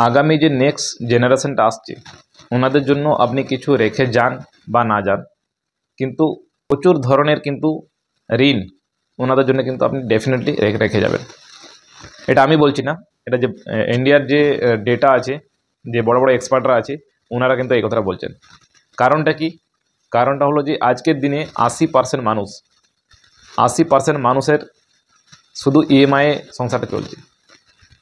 আগামী যে নেক্সট জেনারেশনটা আসছে ওনাদের জন্য আপনি কিছু রেখে যান বা না যান, কিন্তু প্রচুর ধরনের কিন্তু ঋণ ওনাদের জন্য কিন্তু আপনি ডেফিনেটলি রেখে যাবেন। এটা আমি বলছি না, এটা যে ইন্ডিয়ার যে ডেটা আছে, যে বড় বড় এক্সপার্টরা আছে, ওনারা কিন্তু এই কথাটা বলছেন। কারণটা কি? কারণটা হলো যে আজকের দিনে 80% মানুষের শুধু ইএমআই সংসারটা চলছে।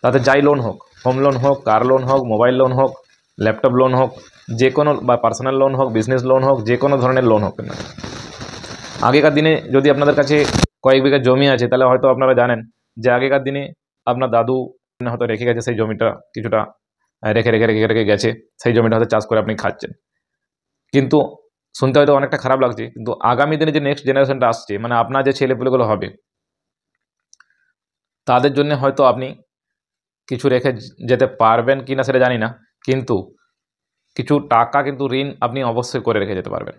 তাতে যাই লোন হোক, হোম লোন হোক, কার লোন হোক, মোবাইল লোন হোক, ল্যাপটপ লোন হোক, যে কোনো বা পার্সোনাল লোন হোক, বিজনেস লোন হোক, যে কোনো ধরনের লোন হোক না। আগেকার দিনে যদি আপনাদের কাছে কয়েক বিঘা জমি আছে, তাহলে হয়তো আপনারা জানেন যে আগেকার দিনে আপনার দাদু হয়তো রেখে গেছে সেই জমিটা, কিছুটা রেখে রেখে রেখে রেখে গেছে, সেই জমিটা হয়তো চাষ করে আপনি খাচ্ছেন। কিন্তু শুনতে হয়তো অনেকটা খারাপ লাগছে, কিন্তু আগামী দিনে যে নেক্সট জেনারেশনটা আসছে, মানে আপনার যে ছেলেপুলেগুলো হবে, তাদের জন্য হয়তো আপনি কিছু রেখে যেতে পারবেন কি না সেটা জানি না, কিন্তু কিছু টাকা কিন্তু ঋণ আপনি অবশ্যই করে রেখে যেতে পারবেন।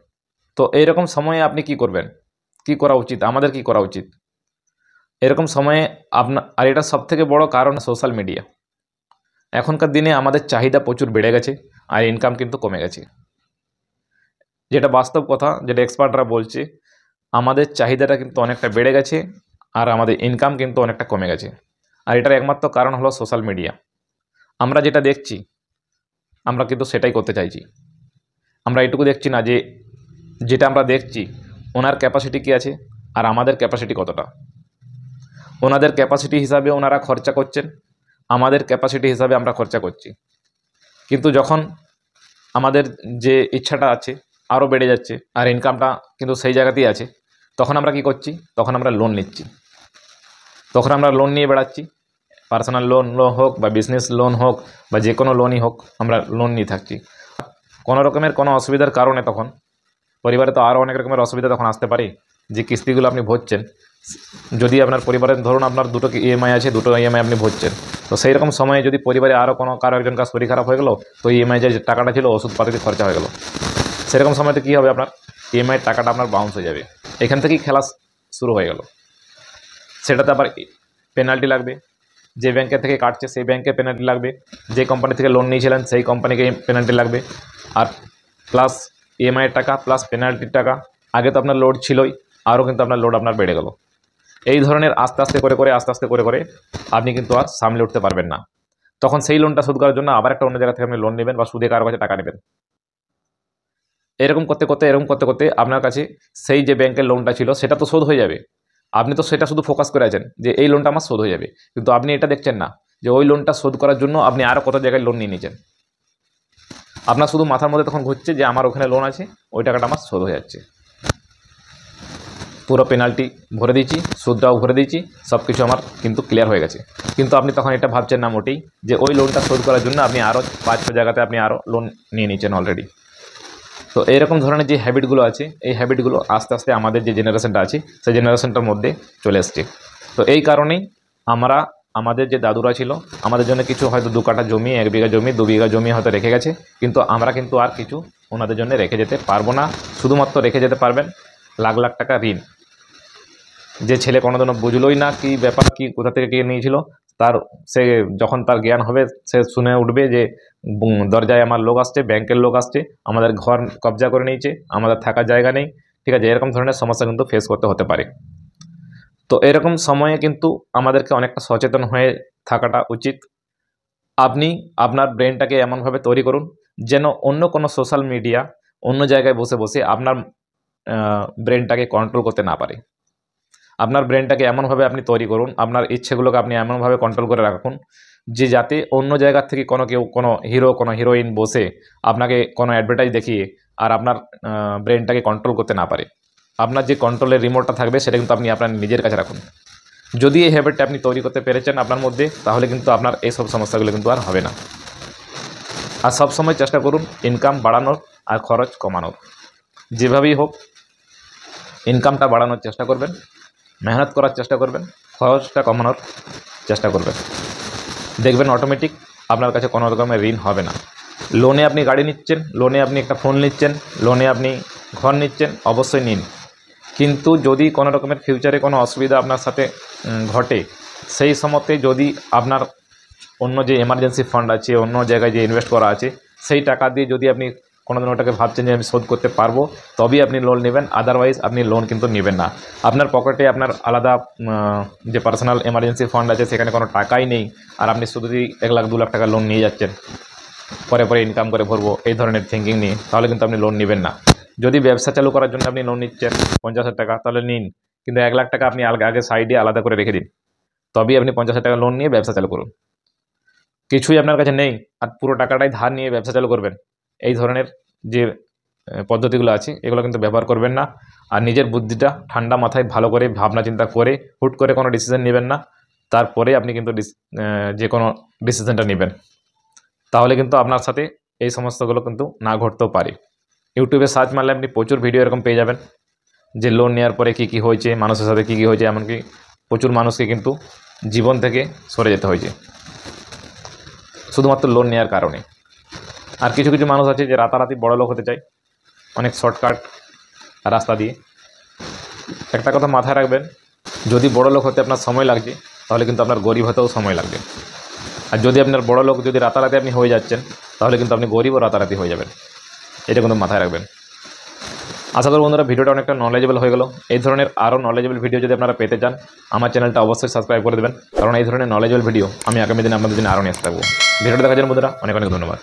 তো এইরকম সময়ে আপনি কি করবেন, কি করা উচিত, আমাদের কি করা উচিত এরকম সময়ে আপনার? আর এটা সবথেকে বড় কারণ সোশ্যাল মিডিয়া। এখনকার দিনে আমাদের চাহিদা প্রচুর বেড়ে গেছে আর ইনকাম কিন্তু কমে গেছে। যেটা বাস্তব কথা, যেটা এক্সপার্টরা বলছে, আমাদের চাহিদাটা কিন্তু অনেকটা বেড়ে গেছে আর আমাদের ইনকাম কিন্তু অনেকটা কমে গেছে। আর এটার একমাত্র কারণ হলো সোশ্যাল মিডিয়া। আমরা যেটা দেখছি আমরা কিন্তু সেটাই করতে চাইছি। আমরা এটুকু দেখছি না যে যেটা আমরা দেখছি ওনার ক্যাপাসিটি কী আছে আর আমাদের ক্যাপাসিটি কতটা। ওনাদের ক্যাপাসিটি হিসাবে ওনারা খরচা করছেন, আমাদের ক্যাপাসিটি হিসাবে আমরা খরচা করছি। কিন্তু যখন আমাদের যে ইচ্ছাটা আছে আরও বেড়ে যাচ্ছে আর ইনকামটা কিন্তু সেই জায়গাতেই আছে, তখন আমরা কি করছি? তখন আমরা লোন নিচ্ছি, তখন আমরা লোন নিয়ে বেড়াচ্ছি। পার্সোনাল লোন হোক বা বিজনেস লোন হোক বা যে কোনো লোনই হোক, আমরা লোন নিয়ে থাকছি। কোনো রকমের কোনো অসুবিধার কারণে তখন পরিবারে তো আরও অনেক রকমের অসুবিধা তখন আসতে পারে। যে কিস্তিগুলো আপনি ভরছেন, যদি আপনার পরিবারের ধরুন আপনার দুটো ইএমআই আছে, দুটো ইএমআই আপনি ভরছেন, তো সেই রকম সময়ে যদি পরিবারে আরও কারো একজনকার শরীর খারাপ হয়ে গেলো, তো ইএমআই যে টাকাটা ছিল ওষুধপাতিতে খরচা হয়ে গেলো, সেরকম সময়তে কী হবে? আপনার ইএমআইয়ের টাকাটা আপনার বাউন্স হয়ে যাবে। এখান থেকেই খেলা শুরু হয়ে গেল। সেটাতে আবার পেনাল্টি লাগবে, যে ব্যাংকের থেকে কাটছে সেই ব্যাংকে পেনাল্টি লাগবে, যে কোম্পানি থেকে লোন নিয়েছিলেন সেই কোম্পানিকে পেনাল্টি লাগবে, আর প্লাস ইএমআইয়ের টাকা প্লাস পেনাল্টির টাকা। আগে তো আপনার লোড ছিলই, আরও কিন্তু আপনার লোড আপনার বেড়ে গেল। এই ধরনের আস্তে আস্তে করে আপনি কিন্তু আর সামলে উঠতে পারবেন না। তখন সেই লোনটা শোধ করার জন্য আবার একটা অন্য জায়গা থেকে আপনি লোন নেবেন বা সুদে কারো কাছে টাকা নেবেন। এরকম করতে করতে আপনার কাছে সেই যে ব্যাংকের লোনটা ছিল সেটা তো শোধ হয়ে যাবে। আপনি তো সেটা শুধু ফোকাস করে আছেন যে এই লোনটা আমার শোধ হয়ে যাবে, কিন্তু আপনি এটা দেখছেন না যে ওই লোনটা শোধ করার জন্য আপনি আরও কত জায়গায় লোন নিয়ে নিয়েছেন। আপনার শুধু মাথার মধ্যে তখন ঘুরছে যে আমার ওখানে লোন আছে, ওই টাকাটা আমার শোধ হয়ে যাচ্ছে, পুরো পেনাল্টি ভরে দিয়েছি, সুদটাও ভরে দিয়েছি, সব কিছু আমার কিন্তু ক্লিয়ার হয়ে গেছে। কিন্তু আপনি তখন এটা ভাবছেন না মোটেই যে ওই লোনটা শোধ করার জন্য আপনি আরও 5-6 জায়গাতে আপনি আরও লোন নিয়ে নিয়েছেন অলরেডি। তো এইরকম ধরনের যে হ্যাবিটগুলো আছে, এই হ্যাবিটগুলো আস্তে আস্তে আমাদের যে জেনারেশনটা আছে সেই জেনারেশনটার মধ্যে চলে এসছে। তো এই কারণেই আমরা আমাদের যে দাদুরা ছিল, আমাদের জন্য কিছু হয়তো 2 কাঠা জমি, 1 বিঘা জমি, 2 বিঘা জমি হয়তো রেখে গেছে, কিন্তু আমরা কিন্তু আর কিছু ওনাদের জন্য রেখে যেতে পারবো না। শুধুমাত্র রেখে যেতে পারবেন লাখ লাখ টাকা ঋণ। যে ছেলে কোনোদিনও বুঝলোই না কি ব্যাপার, কি কোথা থেকে কে নিয়েছিল, সে যখন তার জ্ঞান হবে সে শুনে উঠবে যে দরজায় আমার লোক আসছে, ব্যাংকের লোক আসছে, আমাদের ঘর কবজা করে নিয়েছে, আমাদের থাকার জায়গা নেই। ঠিক আছে, এরকম ধরনের সমস্যা কিন্তু ফেস করতে হতে পারে। তো এরকম সময়ে কিন্তু আমাদেরকে অনেকটা সচেতন হয়ে থাকাটা উচিত। আপনি আপনার ব্রেনটাকে এমনভাবে তৈরি করুন যেন অন্য কোনো সোশ্যাল মিডিয়া অন্য জায়গায় বসে বসে আপনার ব্রেনটাকে কন্ট্রোল করতে না পারে। আপনার ব্রেনটাকে এমনভাবে আপনি তৈরি করুন, আপনার ইচ্ছেগুলোকে আপনি এমনভাবে কন্ট্রোল করে রাখুন যে যাতে অন্য জায়গা থেকে কোনো হিরো কোনো হিরোইন বসে আপনাকে কোনো অ্যাডভার্টাইজ দেখিয়ে আর আপনার ব্রেনটাকে কন্ট্রোল করতে না পারে। আপনার যে কন্ট্রোলের রিমোটটা থাকবে সেটা কিন্তু আপনি আপনার নিজের কাছে রাখুন। যদি এই হ্যাবিটটা আপনি তৈরি করতে পেরেছেন আপনার মধ্যে, তাহলে কিন্তু আপনার এইসব সমস্যাগুলো কিন্তু আর হবে না। আর সবসময় চেষ্টা করুন ইনকাম বাড়ানোর আর খরচ কমানোর। যেভাবেই হোক ইনকামটা বাড়ানোর চেষ্টা করবেন, মেহনত করার চেষ্টা করবেন, খরচটা কমানোর চেষ্টা করবেন। দেখবেন অটোমেটিক আপনার কাছে কোনো রকমের ঋণ হবে না। লোনে আপনি গাড়ি নিচ্ছেন, লোনে আপনি একটা ফোন নিচ্ছেন, লোনে আপনি ঘর নিচ্ছেন, অবশ্যই নিন। কিন্তু যদি কোনো রকমের ফিউচারে কোনো অসুবিধা আপনার সাথে ঘটে, সেই সময়তে যদি আপনার অন্য যে এমার্জেন্সি ফান্ড আছে, অন্য জায়গায় যে ইনভেস্ট করা আছে, সেই টাকা দিয়ে যদি আপনি কোনোদিন ওটাকে ভাবছেন যে আমি শোধ করতে পারবো, তবেই আপনি লোন নেবেন, আদারওয়াইজ আপনি লোন কিন্তু নেবেন না। আপনার পকেটে আপনার আলাদা যে পার্সোনাল এমার্জেন্সি ফান্ড আছে সেখানে কোনো টাকাই নেই, আর আপনি শুধু 1 লাখ 2 লাখ টাকা লোন নিয়ে যাচ্ছেন, পরে ইনকাম করে ভরবো, এই ধরনের থিঙ্কিং নিয়ে, তাহলে কিন্তু আপনি লোন নেবেন না। যদি ব্যবসা চালু করার জন্য আপনি লোন নিচ্ছেন 50,000 টাকা, তাহলে নিন, কিন্তু 1 লাখ টাকা আপনি আগে সাইডে আলাদা করে রেখে দিন, তবেই আপনি 50,000 টাকা লোন নিয়ে ব্যবসা চালু করুন। কিছুই আপনার কাছে নেই আর পুরো টাকাটাই ধার নিয়ে ব্যবসা চালু করবেন, এই ধরনের যে পদ্ধতিগুলো আছে এগুলো কিন্তু ব্যবহার করবেন না। আর নিজের বুদ্ধিটা ঠান্ডা মাথায় ভালো করে ভাবনা চিন্তা করে হুট করে কোনো ডিসিশন নেবেন না, তারপরে আপনি কিন্তু যে কোনো ডিসিশনটা নেবেন, তাহলে কিন্তু আপনার সাথে এই সমস্তগুলো কিন্তু না ঘটতেও পারে। ইউটিউবে সার্চ মারলে আপনি প্রচুর ভিডিও এরকম পেয়ে যাবেন যে লোন নেওয়ার পরে কী কী হয়েছে, মানুষের সাথে কী কী হয়েছে, এমনকি প্রচুর মানুষকে কিন্তু জীবন থেকে সরে যেতে হয়েছে শুধুমাত্র লোন নেওয়ার কারণে। আর কিছু কিছু মানুষ আছে যে রাতারাতি বড়লোক হতে চায় অনেক শর্টকাট রাস্তা দিয়ে। একটা কথা মাথায় রাখবেন, যদি বড়লোক হতে আপনার সময় লাগছে, তাহলে কিন্তু আপনার গরিব হতেও সময় লাগবে। আর যদি আপনার বড়লোক যদি রাতারাতি আপনি হয়ে যাচ্ছেন, তাহলে কিন্তু আপনি গরিবও রাতারাতি হয়ে যাবেন, এটা কিন্তু মাথায় রাখবেন। আশা করি বন্ধুরা ভিডিওটা অনেকটা নলেজেবল হয়ে গেল। এই ধরনের আরও নলেজেবল ভিডিও যদি আপনারা পেতে চান, আমার চ্যানেলটা অবশ্যই সাবস্ক্রাইব করে দেবেন, কারণ এই ধরনের নলেজেবল ভিডিও আমি আগামী দিনে আপনাদের জন্য আরও নিয়ে আসতে থাকবো। ভিডিওটা দেখার জন্য বন্ধুরা অনেক অনেক ধন্যবাদ।